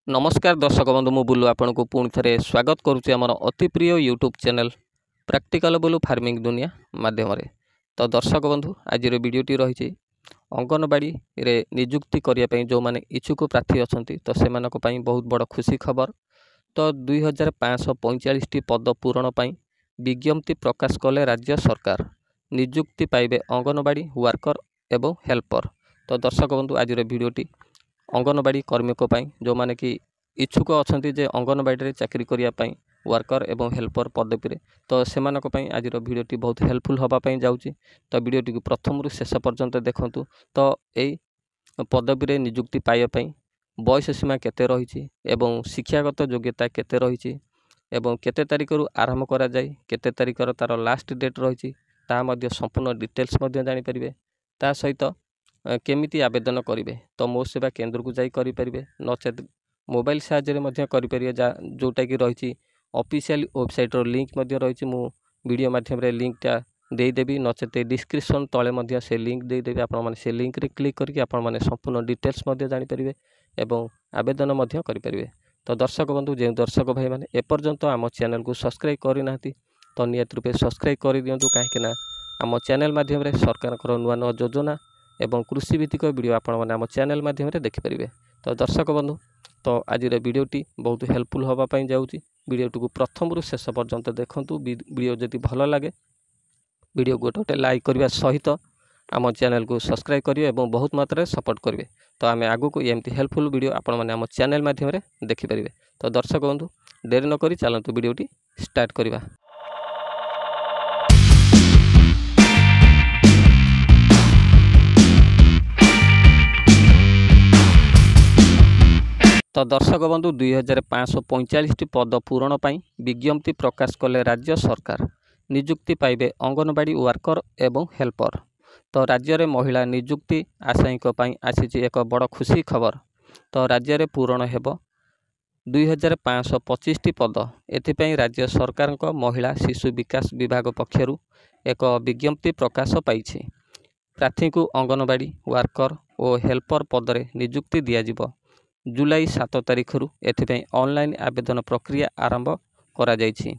नमस्कार दर्शक बंधु मु बुलु आपन को पुणी थे स्वागत करुच्ची आमर अति प्रिय YouTube channel practical blue farming दुनिया माध्यम तो दर्शक बंधु आज वीडियोटी रही अंगनवाड़ी रे नियुक्ति करने जो मैंने इच्छुक प्रार्थी अच्छा तो से बहुत बड़ खुशी खबर। तो 2545 पद पूरण पर विज्ञप्ति प्रकाश कले राज्य सरकार नियुक्ति पाइबे अंगनवाड़ी वर्कर एवं हेल्पर। तो दर्शक बंधु आज वीडियोटी अंगनवाड़ी कर्मिकों जो माने कि इच्छुक अच्छा जे अंगनवाड़ी चाकरी करने वर्कर एवं हेल्पर पदवी तो से आज वीडियोटी बहुत हेल्पफुल होगापाई जाऊँगी। तो वीडियोटी प्रथम शेष पर्यंत देखूँ। तो यही पदवी नियुक्ति पाइबापी बयस सीमा केते रही एवं शिक्षागत योग्यता केते रही एवं केते तारिख रु आरंभ करा जाए केते तारिखर तार लास्ट डेट रही संपूर्ण डिटेल्स जानीपर ता सहित केमिति आवेदन करेंगे तो मो सेवा केन्द्र को जाई करें नचेत मोबाइल साहाय्य करें जोटा कि रही ऑफिशियल वेबसाइट लिंक रही मु वीडियो माध्यम लिंकटा देदेवी नचेत डिस्क्रिप्शन तले से लिंक देदेवी आपण से लिंक रे क्लिक करके आपण माने संपूर्ण डिटेल्स जानीपर एवं आवेदन करें। तो दर्शक बंधु जो दर्शक भाई मैंने एपर्यंत आम चैनल को सब्सक्राइब करना तो नियत रूपे सब्सक्राइब कर दिंतु कहीं आम चैनल माध्यम सरकार नुआ नुआ योजना एवं कृषि भित्तिक वीडियो आपण मैंने आम चैनल माध्यम देखिपारे। तो दर्शक बंधु तो आज वीडियोटी बहुत हेल्पफुल होगापाई जाऊँगी। वीडियोटी को प्रथम शेष पर्यंत देखूँ। वीडियो जदि भल लगे वीडियो गोटे लाइक करने सहित आम चैनल को सब्सक्राइब करेंगे और बहुत मात्रा सपोर्ट करेंगे। तो आम आगू को एमती हेल्पफुल वीडियो आपण मैंने आम चैनल माध्यम देखिपारे। तो दर्शक बंधु देरी नक चलतु वीडियोटी स्टार्ट करवा। तो दर्शक बंधु 2545 पद पूरण पर विज्ञप्ति प्रकाश कले राज्य सरकार नियुक्ति पाइबे अंगनवाड़ी वर्कर एवं हेल्पर। तो राज्य रे महिला नियुक्ति आशायी आसी एक बड़ खुशी खबर। तो राज्य रे पूरण हेब 2525 पद। एथिपाई राज्य सरकार महिला शिशु विकास विभाग पक्षरु एक विज्ञप्ति प्रकाश पाइछि। प्रार्थी को अंगनवाड़ी वर्कर और हेल्पर पदरे नियुक्ति दियाजिबो। जुलाई 7 तारिख रु एथिपाई ऑनलाइन आवेदन प्रक्रिया आरंभ करा जाइछि।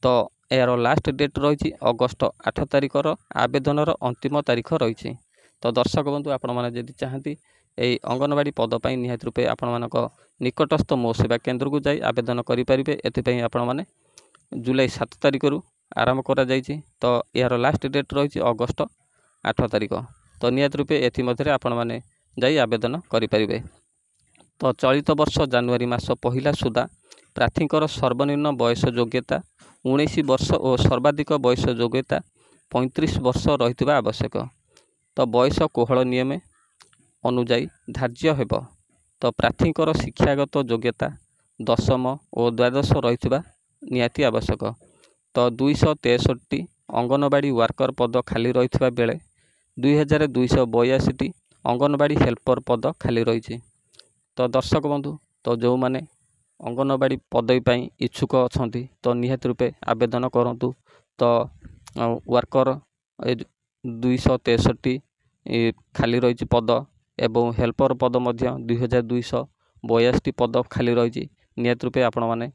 तो यार लास्ट डेट रही अगस्त 8 तारिखर आवेदनर अंतिम तारीख रही। तो दर्शक बंधु आपण मैंने जदि चाहती यही अंगनवाड़ी पदपाई निहाती रूपे आपण मान निकटस्थ मो सेवा केन्द्र को जाई आवेदन करेंगे। एथिपाई आपण मैंने जुलाई 7 तारिख रु आरंभ करा जाइछि। तो यार लास्ट डेट रही अगस्त 8 तारिख। तो निहाती रूपे एथि आपण मैंने जाई आवेदन करेंगे। तो चलित वर्ष जानुआरी मास पहला सुधा प्रार्थीकर सर्वनिम्न बयस योग्यता 19 वर्ष और सर्वाधिक बयस योग्यता 35 वर्ष रही आवश्यक। तो बयस कोहल नियम अनुजाई धार्य हेब। तो प्रार्थीकर शिक्षागत योग्यता दशम और द्वादश रही निहाती आवश्यक। तो 263 अंगनवाड़ी वर्कर पद खाली रही बेले 2282 अंगनवाड़ी हेल्पर पद खाली रही। तो दर्शक बंधु तो जो माने अंगनवाड़ी पदवी पाई इच्छुक अच्छा तो निहाती रूपे आवेदन करूँ। तो वर्कर 263 खाली रही पद एवं हेल्पर पद 2282 पद खाली रही निहाती रूपे आपण मैंने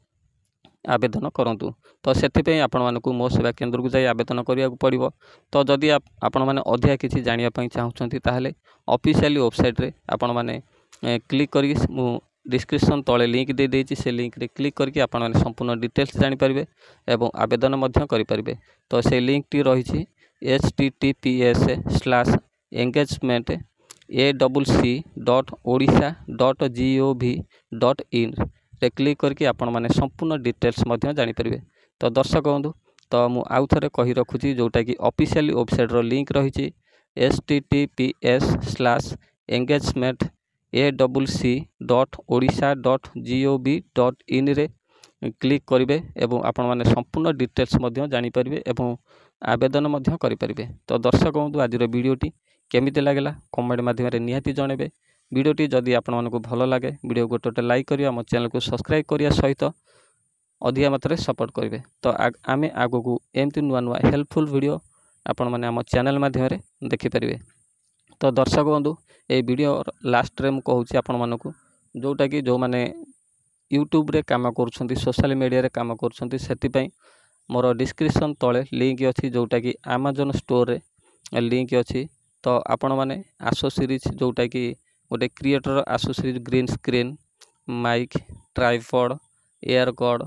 आवेदन करूँ। तो से आपण मानक मो सेवा केन्द्र को जाई आवेदन करिया पड़िबो। तो जदि आपण माने अधिका किछि जानिया पई चाहुछंती ताहले ऑफिशियल वेबसाइट रे आपण माने क्लिक करी मु डिस्क्रिप्शन तले लिंक दे देछि से लिंक रे क्लिक करके आपण माने संपूर्ण डिटेल्स जानि परिबे एवं आवेदन मध्य करि परिबे। तो से लिंक टी रही https://engagement.aocc.odisha.gov.in रे क्लिक करके आपण माने संपूर्ण डिटेल्स मध्य जानि परिबे। तो दर्शक बंधु तो मु आउ थरे कहि रखुची जोटा कि ऑफिशियल वेबसाइट रो लिंक रही https://engagement.aocc.odisha.gov.in रे क्लिक करेंगे एवं आपण माने संपूर्ण डिटेल्स जानीपर एवं आवेदन करें। तो दर्शक बंधु आज वीडियोटी केमिति लागला कमेंट माध्यम निहाती जनइबे। वीडियोटी जदि आपण मानकु भल लगे वीडियो गोटे लाइक करिया आम चैनल को सब्सक्राइब करिया सहित अधिका मात्रा सपोर्ट करेंगे। तो आमे आगो को एमती नुआ नुआ हेल्पफुल वीडियो आपण माने आम चैनल माध्यम देखिपारे। तो दर्शक बंधु ये वीडियो लास्ट रे कहूँ आपण मानकु जोटा कि जो माने यूट्यूब रे काम करुछंती सोशल मीडिया रे काम करुछंती सेतिपई मोर डिस्क्रिप्शन तले लिंक अछि जोटा कि Amazon स्टोर रे लिंक अछि। तो आपण माने आसो सीरीज जोटा कि गोटे क्रिएटर आसो series green screen mic tripod air cord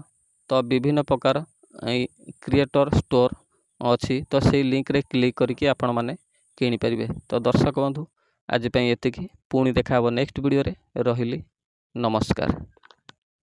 तो विभिन्न प्रकार क्रिएटर स्टोर अच्छी तो से लिंक रे क्लिक करके आपण माने किनि परिबे। तो दर्शक बंधु आज एतिकी पुणी देखा नेक्स्ट वीडियो रे रहिली नमस्कार।